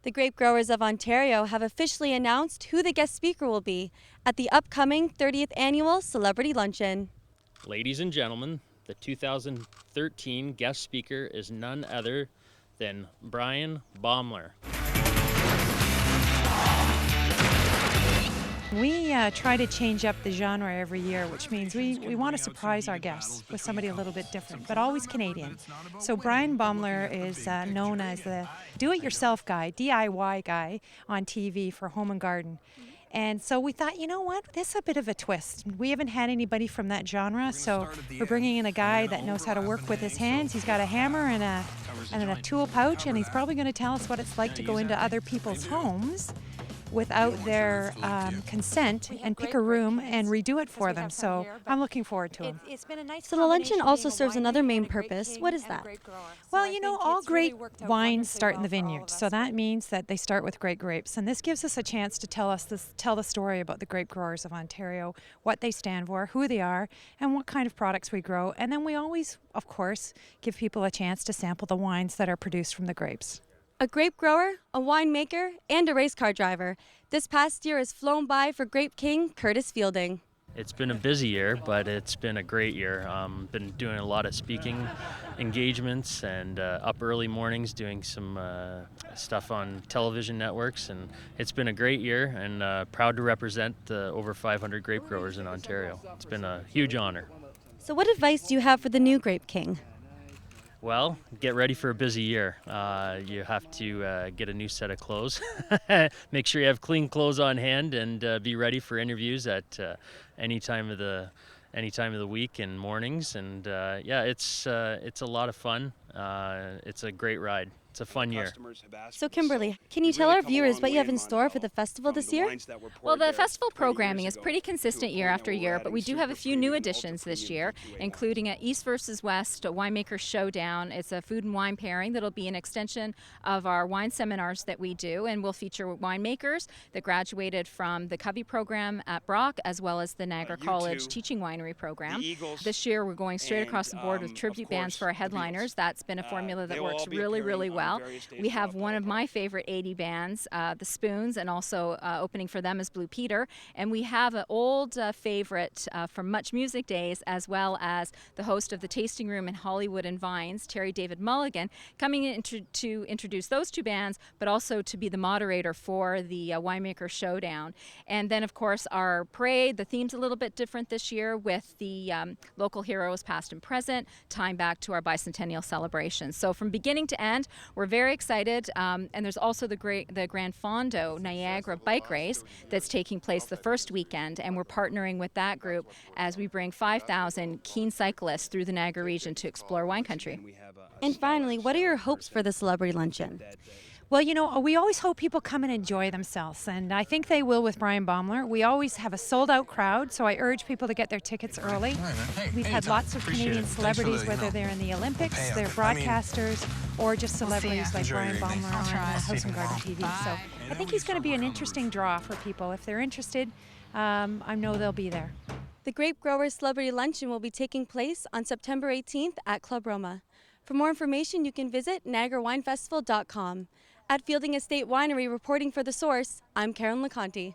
The Grape Growers of Ontario have officially announced who the guest speaker will be at the upcoming 30th Annual Celebrity Luncheon. Ladies and gentlemen, the 2013 guest speaker is none other than Bryan Baeumler. We try to change up the genre every year, which means we want to surprise our guests with somebody a little bit different, but always Canadian. So Bryan Baeumler is known as the do-it-yourself guy, DIY guy on TV for home and garden. And so we thought, you know what, this is a bit of a twist. We haven't had anybody from that genre, so we're bringing in a guy that knows how to work with his hands. He's got a hammer and a tool pouch, and he's probably going to tell us what it's like to go into other people's homes without their consent and pick a room and redo it for them. So I'm looking forward to him. So the luncheon also serves another main purpose. What is that? Well, you know, all great wines start in the vineyard, so that means that they start with great grapes. And this gives us a chance to tell the story about the Grape Growers of Ontario, what they stand for, who they are, and what kind of products we grow. And then we always, of course, give people a chance to sample the wines that are produced from the grapes. A grape grower, a winemaker, and a race car driver. This past year has flown by for Grape King Curtis Fielding. It's been a busy year, but it's been a great year. Been doing a lot of speaking engagements and up early mornings doing some stuff on television networks, and it's been a great year, and proud to represent the over 500 grape growers in Ontario. It's been a huge honor. So what advice do you have for the new Grape King? Well, get ready for a busy year. You have to get a new set of clothes. Make sure you have clean clothes on hand, and be ready for interviews at any time of the week and mornings. And yeah, it's a lot of fun. It's a great ride. It's a fun year. So Kimberly, can you tell our viewers what you have in store for the festival this year? Well, the festival programming is pretty consistent year after year, but we do have a few new additions this year, including a East versus West Winemaker Showdown. It's a food and wine pairing that'll be an extension of our wine seminars that we do, and we'll feature winemakers that graduated from the Covey program at Brock, as well as the Niagara College Teaching Winery program. This year we're going straight across the board with tribute bands for our headliners. That's been a formula that works really, really well. We have one of my favorite 80 bands, the Spoons, and also opening for them is Blue Peter. And we have an old favorite from Much Music Days, as well as the host of the Tasting Room in Hollywood and Vines, Terry David Mulligan, coming in to introduce those two bands, but also to be the moderator for the Winemaker Showdown. And then, of course, our parade, the theme's a little bit different this year with the local heroes past and present, tying back to our bicentennial celebration. So from beginning to end, we're very excited, and there's also the Grand Fondo Niagara bike race that's taking place the first weekend, and we're partnering with that group as we bring 5,000 keen cyclists through the Niagara region to explore wine country. And finally, what are your hopes for the celebrity luncheon? Well, you know, we always hope people come and enjoy themselves, and I think they will with Bryan Baeumler. We always have a sold-out crowd, so I urge people to get their tickets early. We've had lots of Canadian celebrities, whether they're in the Olympics, they're broadcasters, or just celebrities like Bryan Baeumler on House and Garden TV. So I think he's going to be an interesting draw for people. If they're interested, I know they'll be there. The Grape Growers Celebrity Luncheon will be taking place on September 18th at Club Roma. For more information, you can visit NiagaraWineFestival.com. At Fielding Estate Winery reporting for The Source, I'm Carolyn LoConte.